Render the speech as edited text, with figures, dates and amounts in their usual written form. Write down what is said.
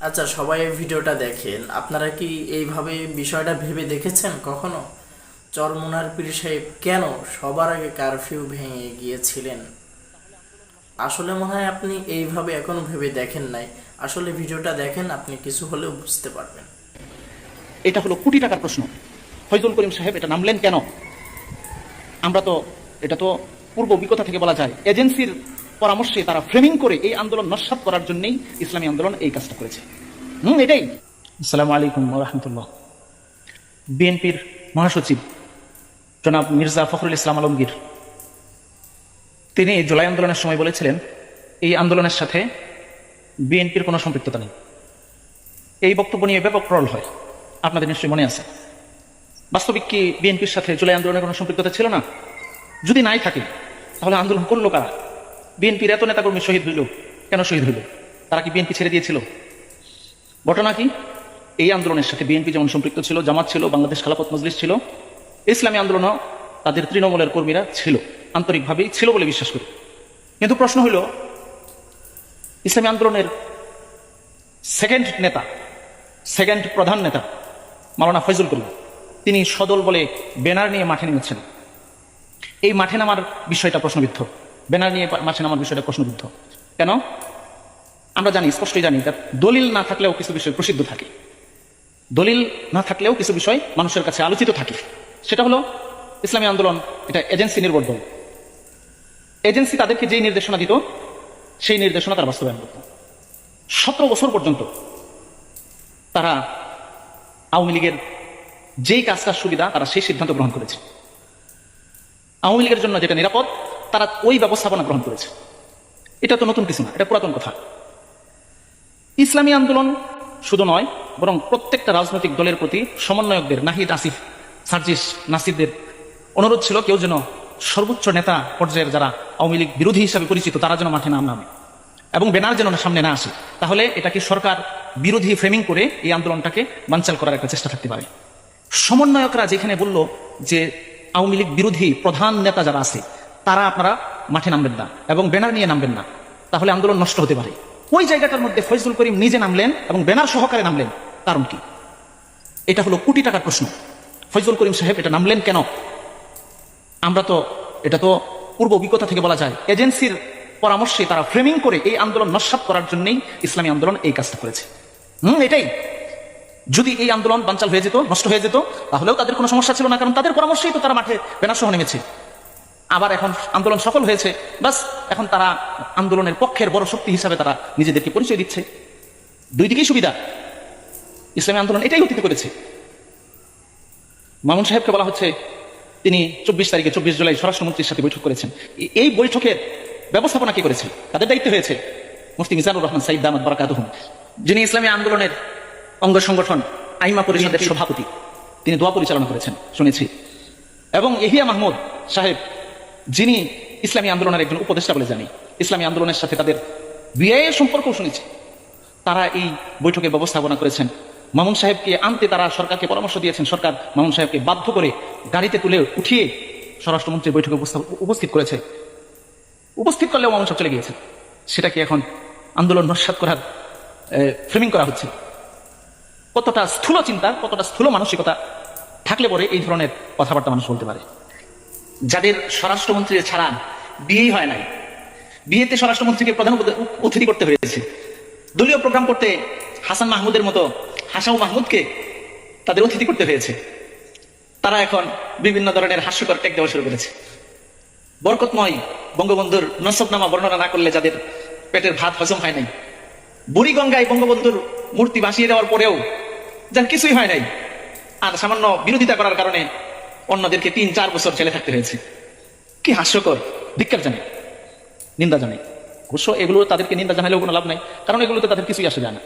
আচ্ছা, সবাই এই ভিডিওটা দেখেন। আপনারা কি এইভাবে বিষয়টা ভেবে দেখেছেন কখনো? চরমোনার পীর সাহেব কেন সবার আগে কারফিউ ভেঙে গিয়েছিলেন? আসলে মনে হয় আপনি এইভাবে এখনো ভেবে দেখেন নাই। আসলে ভিডিওটা দেখেন, আপনি কিছু হলেও বুঝতে পারবেন। এটা হলো কোটি টাকার প্রশ্ন। ফয়জুল করিম সাহেব এটা নামলেন কেন? আমরা তো এটা তো পূর্ব অভিজ্ঞতা থেকে বলা যায়, এজেন্সির পরামর্শে তারা ফ্রেমিং করে এই আন্দোলন নস্যাৎ করার জন্যই ইসলামী আন্দোলন এই কাজটা করেছে। এটাই। আসসালামু আলাইকুম ওয়া রাহমাতুল্লাহ। বিএনপির মহাসচিব জনাব মির্জা ফখরুল ইসলাম আলমগীর তিনি জুলাই আন্দোলনের সময় বলেছিলেন এই আন্দোলনের সাথে বিএনপির কোনো সম্পৃক্ততা নেই। এই বক্তব্য নিয়ে ব্যাপক ট্রল হয়, আপনাদের নিশ্চয়ই মনে আছে। বাস্তবিক কি বিএনপির সাথে জুলাই আন্দোলনের কোনো সম্পৃক্ততা ছিল না? যদি নাই থাকে তাহলে আন্দোলন করলো কারা? বিএনপির এত নেতাকর্মী শহীদ হইল, কেন শহীদ হইল? তারা কি বিএনপি ছেড়ে দিয়েছিল? ঘটনা কি? এই আন্দোলনের সাথে বিএনপি যেমন সম্পৃক্ত ছিল, জামাত ছিল, বাংলাদেশ খেলাফত মজলিস ছিল, ইসলামী আন্দোলনও তাদের তৃণমূলের কর্মীরা ছিল, আন্তরিকভাবেই ছিল বলে বিশ্বাস করি। কিন্তু প্রশ্ন হইল, ইসলামী আন্দোলনের সেকেন্ড প্রধান নেতা মাওলানা ফয়জুল করিম, তিনি সদল বলে ব্যানার নিয়ে মাঠে নেমেছেন। এই মাঠে নামার বিষয়টা প্রশ্নবিদ্ধ, ব্যানার নিয়ে মাঠে নামার বিষয়টা প্রশ্নবিদ্ধ। কেন? আমরা জানি, স্পষ্টই জানি, তার দলিল না থাকলেও কিছু বিষয় প্রসিদ্ধ থাকে, দলিল না থাকলেও কিছু বিষয় মানুষের কাছে আলোচিত থাকে। সেটা হলো ইসলামী আন্দোলন এটা এজেন্সি নির্ভর দল। এজেন্সি তাদেরকে যেই নির্দেশনা দিত সেই নির্দেশনা তারা বাস্তবায়ন করত। 17 বছর পর্যন্ত তারা আওয়ামী লীগের যেই কাজটার সুবিধা তারা সেই সিদ্ধান্ত গ্রহণ করেছে। আওয়ামী লীগের জন্য যেটা নিরাপদ তারা ওই ব্যবস্থাপনা গ্রহণ করেছে। এটা তো নতুন কিছু না, এটা পুরাতন কথা। ইসলামী আন্দোলন শুধু নয়, বরং প্রত্যেকটা রাজনৈতিক দলের প্রতি সমন্বয়কদের, নাহিদ, আসিফ, সার্জিস, নাসিরদের অনুরোধ ছিল কেউ যেন সর্বোচ্চ নেতা পর্যায়ের যারা আওয়ামী লীগ বিরোধী হিসাবে পরিচিত তারা যেন মাঠে নামে এবং ব্যানার যেন সামনে না আসে। তাহলে এটাকে সরকার বিরোধী ফ্রেমিং করে এই আন্দোলনটাকে বানচাল করার একটা চেষ্টা থাকতে পারে। সমন্বয়করা যেখানে বলল যে আওয়ামী লীগ বিরোধী প্রধান নেতা যারা আছে তারা আপনারা মাঠে নামবেন না এবং ব্যানার নিয়ে নামবেন না, তাহলে আন্দোলন নষ্ট হতে পারে, ওই জায়গাটার মধ্যে ফয়জুল করিম নিজে নামলেন এবং ব্যানার সহকারে নামলেন। কারণ কি? এটা হলো কোটি টাকার প্রশ্ন। ফয়জুল করিম সাহেব এটা নামলেন কেন? আমরা তো এটা তো পূর্ব অভিজ্ঞতা থেকে বলা যায়, এজেন্সির পরামর্শে তারা ফ্রেমিং করে এই আন্দোলন নস্যাৎ করার জন্যই ইসলামী আন্দোলন এই কাজটা করেছে। এটাই। যদি এই আন্দোলন বানচাল হয়ে যেত, নষ্ট হয়ে যেত, তাহলেও তাদের কোনো সমস্যা ছিল না, কারণ তাদের পরামর্শেই তো তারা মাঠে ব্যানার সহ নেমেছে। আবার এখন আন্দোলন সফল হয়েছে, বাস এখন তারা আন্দোলনের পক্ষের বড় শক্তি হিসাবে তারা নিজেদেরকে পরিচয় দিচ্ছে। দুই দিকেই সুবিধা। ইসলামী আন্দোলন এটাই অতীতে করেছে। মামুন সাহেবকে বলা হচ্ছে তিনি 24 জুলাই স্বরাষ্ট্রমন্ত্রীর সাথে বৈঠক করেছেন। এই বৈঠকের ব্যবস্থাপনা কি করেছে? তাদের দায়িত্ব হয়েছে মুফতি মিজানুর রহমান সাইদ দামাত বারাকাতুহুম, যিনি ইসলামী আন্দোলনের অঙ্গ সংগঠন আইমা পরিষদের সভাপতি, তিনি দোয়া পরিচালনা করেছেন শুনেছি। এবং এহিয়া মাহমুদ সাহেব, যিনি ইসলামী আন্দোলনের একজন উপদেষ্টা বলে জানি, ইসলামী আন্দোলনের সাথে তাদের বিয়ের সম্পর্কও শুনেছি, তারা এই বৈঠকের ব্যবস্থাপনা করেছেন। মামুন সাহেবকে আনতে তারা সরকারকে পরামর্শ দিয়েছেন, সরকার মামুন সাহেবকে বাধ্য করে গাড়িতে তুলে উঠিয়ে স্বরাষ্ট্রমন্ত্রীর বৈঠকে উপস্থিত করেছে। উপস্থিত করলেও মামুন সাহেব চলে গিয়েছেন। সেটাকে এখন আন্দোলন নস্যাৎ করার ফ্রেমিং করা হচ্ছে। কতটা স্থূল চিন্তা, কতটা স্থূল মানসিকতা থাকলে পরে এই ধরনের কথাবার্তা মানুষ বলতে পারে। যাদের স্বরাষ্ট্রমন্ত্রী ছাড়া বিয়েই হয় নাই, বিয়েতে স্বরাষ্ট্রমন্ত্রীকে প্রধান অতিথি করতে হয়েছে, দলীয় প্রোগ্রাম করতে হাসান মাহমুদের মতো হাসাউ মাহমুদকে তাদের অতিথি করতে হয়েছে, তারা এখন বিভিন্ন ধরনের হাস্যকর টেক দেওয়া শুরু করেছে। বরকতময় বঙ্গবন্ধুর নসবনামা বর্ণনা না করলে যাদের পেটের ভাত হজম হয় নাই, বুড়িগঙ্গায় বঙ্গবন্ধুর মূর্তি ভাসিয়ে দেওয়ার পরেও যার কিছুই হয় নাই, আর সামান্য বিরোধিতা করার কারণে অন্যদেরকে 3-4 বছর জেলে থাকতে হয়েছে। কি হাস্যকর! ধিক্কার জানাই, নিন্দা জানাই। অবশ্য এগুলো তাদেরকে নিন্দা জানালেও কোনো লাভ নাই, কারণ এগুলোতে তাদের কিছুই আসে যায় না।